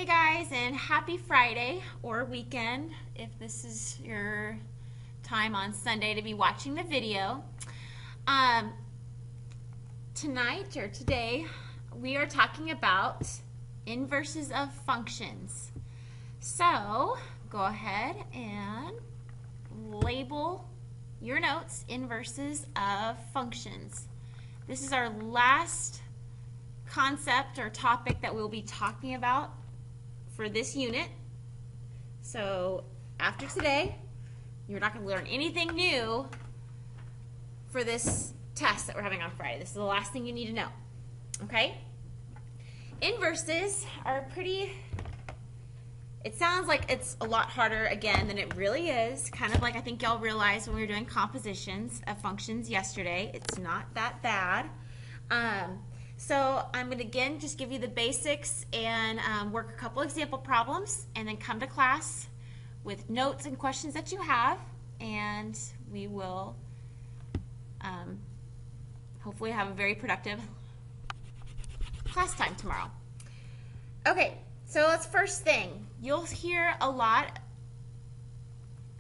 Hey guys, and happy Friday or weekend if this is your time on Sunday to be watching the video. Tonight or today we are talking about inverses of functions. So go ahead and label your notes inverses of functions. This is our last concept or topic that we'll be talking about for this unit. So after today, you're not going to learn anything new for this test that we're having on Friday. This is the last thing you need to know. Okay? Inverses are pretty, it sounds like it's a lot harder again than it really is. Kind of like I think y'all realized when we were doing compositions of functions yesterday. It's not that bad. So I'm going to again just give you the basics and work a couple example problems and then come to class with notes and questions that you have, and we will hopefully have a very productive class time tomorrow. Okay, so let's first thing. You'll hear a lot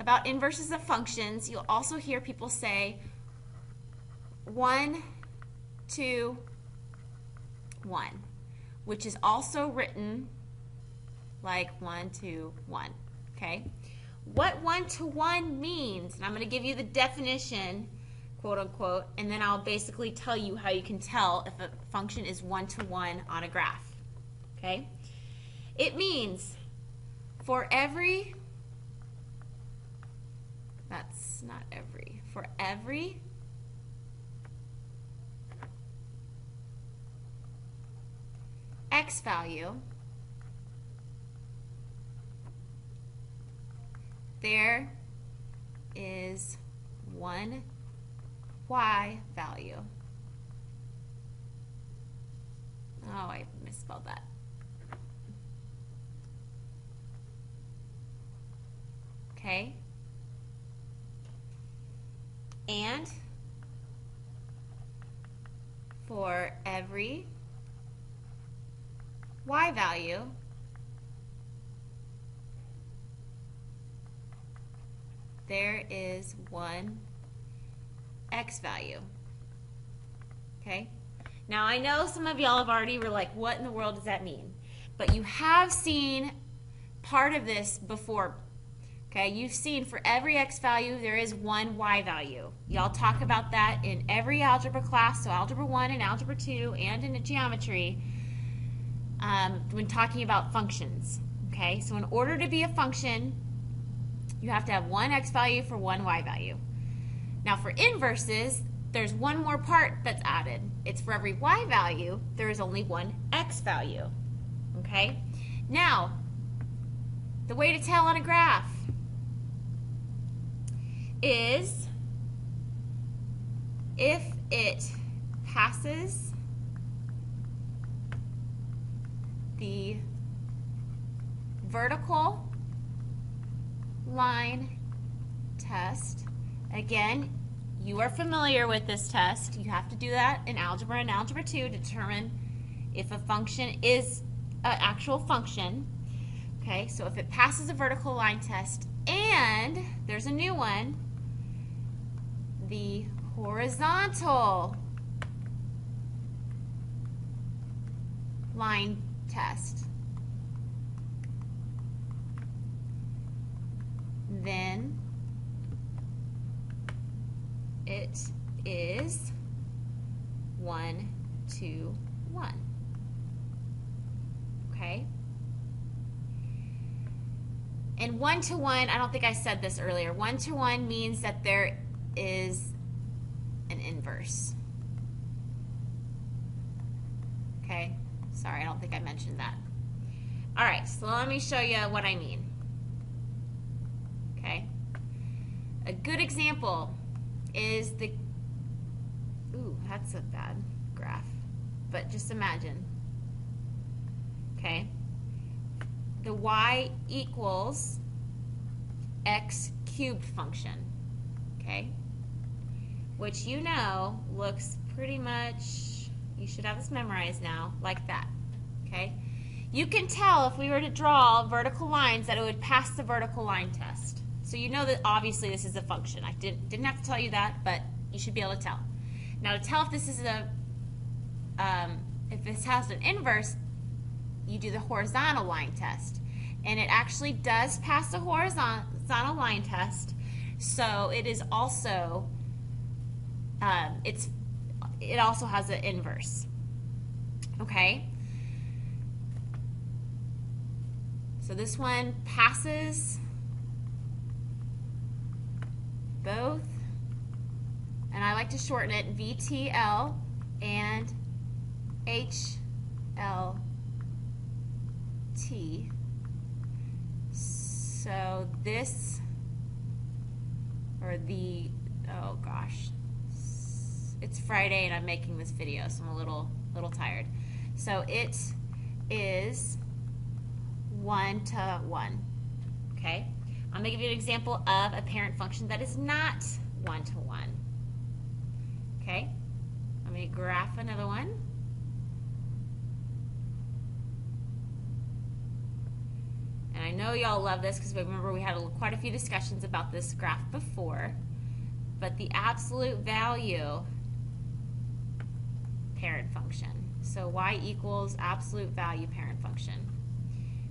about inverses of functions. You'll also hear people say 1, 2, 1, which is also written like 1, 2, 1. Okay? What 1 to 1 means, and I'm going to give you the definition, quote unquote, and then I'll basically tell you how you can tell if a function is 1 to 1 on a graph. Okay? It means for every, that's not every, for every x value, there is one y value. Oh, I misspelled that. Okay? And for every y value, there is one x value. Okay? Now I know some of y'all have already were like, what in the world does that mean? But you have seen part of this before. Okay? You've seen for every x value there is one y value. Y'all talk about that in every algebra class, so algebra 1 and algebra 2 and in geometry. When talking about functions. Okay, so in order to be a function, you have to have one x value for one y value. Now for inverses, there's one more part that's added. It's for every y value, there is only one x value. Okay, now the way to tell on a graph is if it passes the vertical line test. Again, you are familiar with this test. You have to do that in algebra and algebra 2 to determine if a function is an actual function. Okay, so if it passes a vertical line test, and there's a new one, the horizontal line test, then it is 1 to 1. Okay? And 1 to 1, I don't think I said this earlier. 1 to 1 means that there is an inverse. Okay? Sorry, I don't think I mentioned that. All right, so let me show you what I mean. Okay? A good example is the, ooh, that's a bad graph, but just imagine. Okay? The y equals x cubed function. Okay? Which you know looks pretty much, you should have this memorized now, like that. Okay? You can tell if we were to draw vertical lines that it would pass the vertical line test. So you know that obviously this is a function. I didn't have to tell you that, but you should be able to tell. Now to tell if this is if this has an inverse, you do the horizontal line test. And it actually does pass the horizontal line test. So it is also, it also has an inverse. Okay? So this one passes both, and I like to shorten it VTL and HLT. So this, or the, oh gosh, it's Friday and I'm making this video, so I'm a little tired. So it is 1 to 1. Okay? I'm going to give you an example of a parent function that is not 1 to 1. Okay? I'm going to graph another one. And I know y'all love this because remember we had quite a few discussions about this graph before. But the absolute value parent function. So y equals absolute value parent function.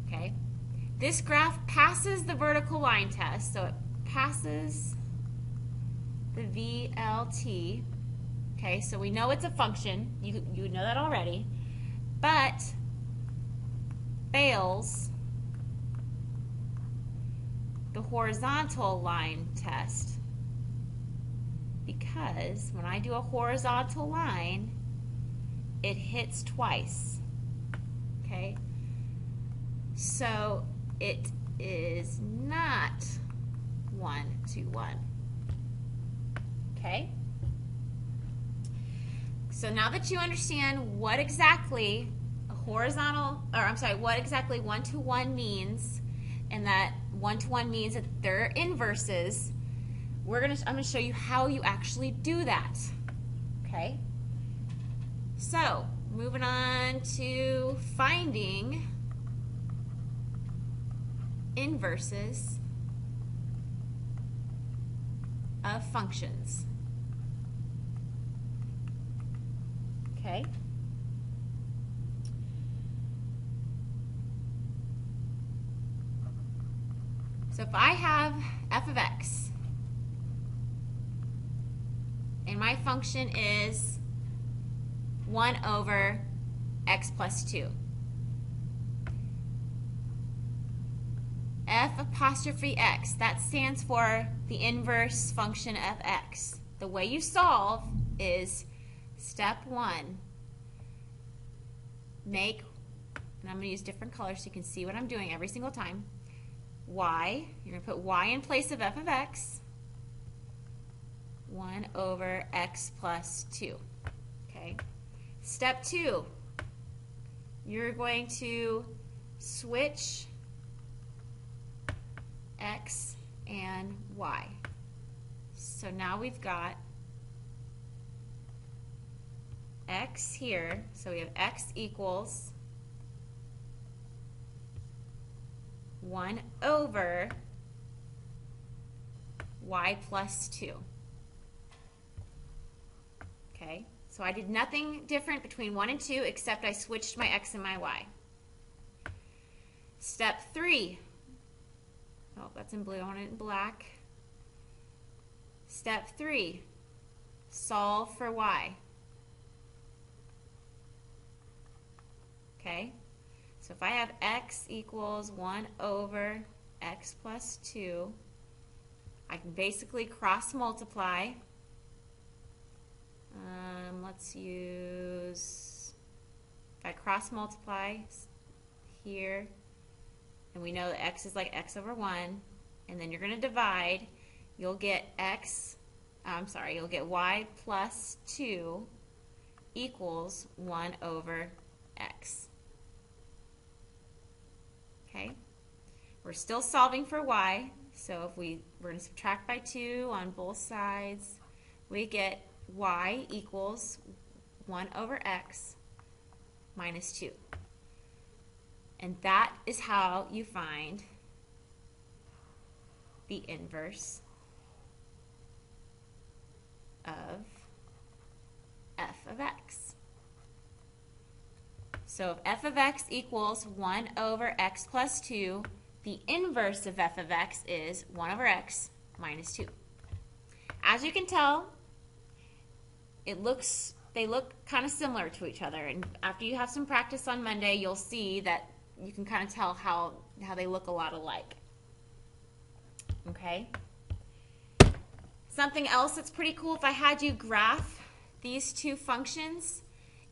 Okay? This graph passes the vertical line test, so it passes the VLT. Okay, so we know it's a function. You know that already. But fails the horizontal line test because when I do a horizontal line, it hits twice. Okay? So it is not 1 to 1. Okay? So now that you understand what exactly a horizontal, or I'm sorry, what exactly 1 to 1 means, and that 1 to 1 means that they're inverses, I'm gonna show you how you actually do that. Okay? So, moving on to finding inverses of functions. Okay? So if I have f of x, and my function is 1 over x plus 2. F apostrophe x, that stands for the inverse function of x. The way you solve is step 1, make, and I'm going to use different colors so you can see what I'm doing every single time, y, you're going to put y in place of f of x, 1 over x plus 2. Okay. Step 2, you're going to switch x and y. So now we've got x here, so we have x equals 1 over y plus 2. Okay, so I did nothing different between 1 and 2 except I switched my x and my y. Step 3, oh, that's in blue, I want it in black. Step 3, solve for y. Okay, so if I have x equals 1 over x plus 2, I can basically cross multiply. Let's use, if I cross multiply here, and we know that x is like x over 1, and then you're going to divide, you'll get you'll get y plus 2 equals 1 over x. Okay, we're still solving for y, so if we're going to subtract by 2 on both sides, we get y equals 1 over x minus 2. And that is how you find the inverse of f of x. So if f of x equals 1 over x plus 2, the inverse of f of x is 1 over x minus 2. As you can tell, they look kind of similar to each other, and after you have some practice on Monday, you'll see that you can kind of tell how they look a lot alike. Okay? Something else that's pretty cool, if I had you graph these two functions,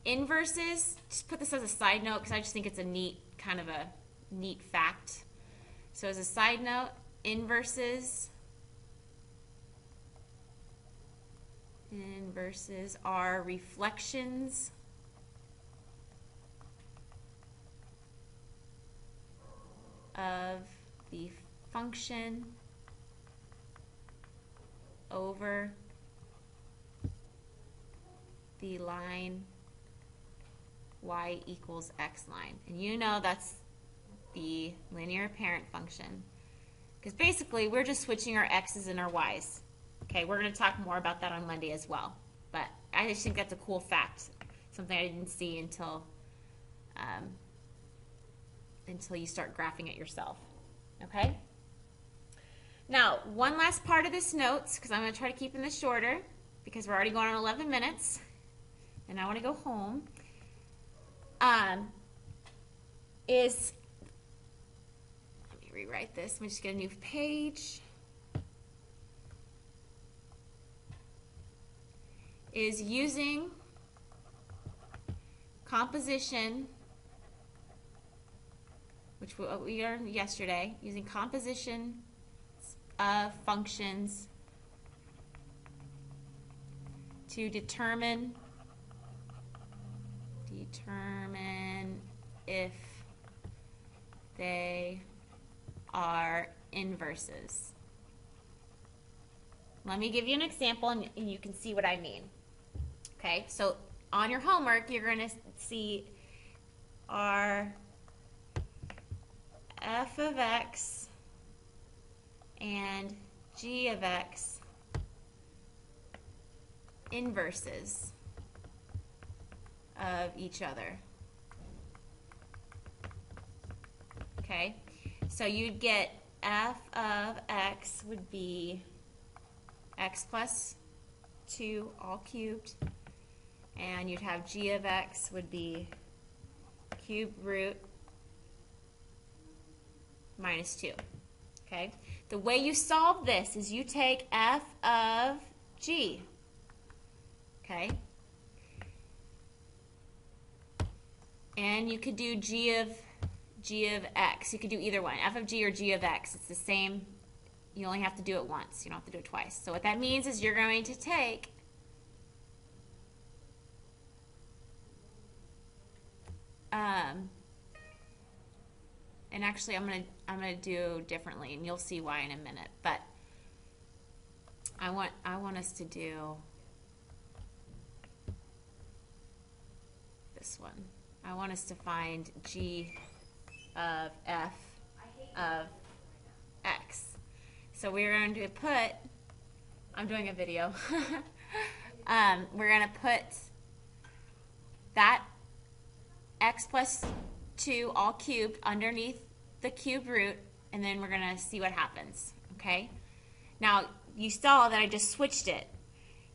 inverses, just put this as a side note because I just think it's a neat fact. So as a side note, inverses are reflections of the function over the line y equals x line. And you know that's the linear parent function, because basically we're just switching our x's and our y's. Okay, we're going to talk more about that on Monday as well, but I just think that's a cool fact, something I didn't see until you start graphing it yourself. Okay? Now, one last part of this notes, because I'm going to try to keep this shorter, because we're already going on 11 minutes, and I want to go home, is, let me rewrite this. Let me just get a new page. Is using composition, which we learned yesterday, using composition of functions to determine if they are inverses. Let me give you an example and you can see what I mean. Okay, so on your homework, you're going to see are f of x and g of x inverses of each other. Okay, so you'd get f of x would be x plus 2 all cubed, and you'd have g of x would be cube root minus 2. Okay, the way you solve this is you take f of g. Okay, and you could do g of x. You could do either one, f of g or g of x. It's the same. You only have to do it once. You don't have to do it twice. So what that means is you're going to take and actually I'm gonna do differently, and you'll see why in a minute. But I want us to do this one. I want us to find g of f of x. So we're going to put, I'm doing a video, we're going to put that x plus 2 all cubed underneath the cube root, and then we're going to see what happens. Okay? Now, you saw that I just switched it.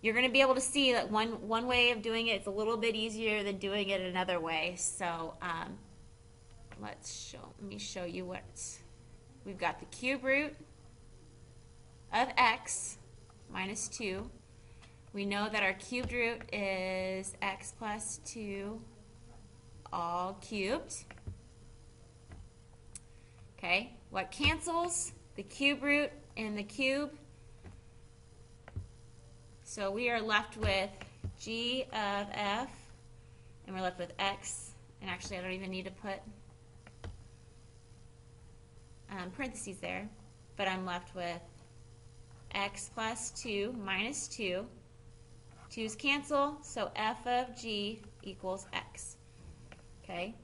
You're going to be able to see that one way of doing it is a little bit easier than doing it another way. So let me show you what we've got. The cube root of x minus 2. We know that our cubed root is x plus 2 all cubed. Okay, what cancels? The cube root and the cube. So we are left with g of f, and we're left with x, and actually I don't even need to put parentheses there, but I'm left with x plus 2 minus 2. 2's cancel, so f of g equals x. Okay,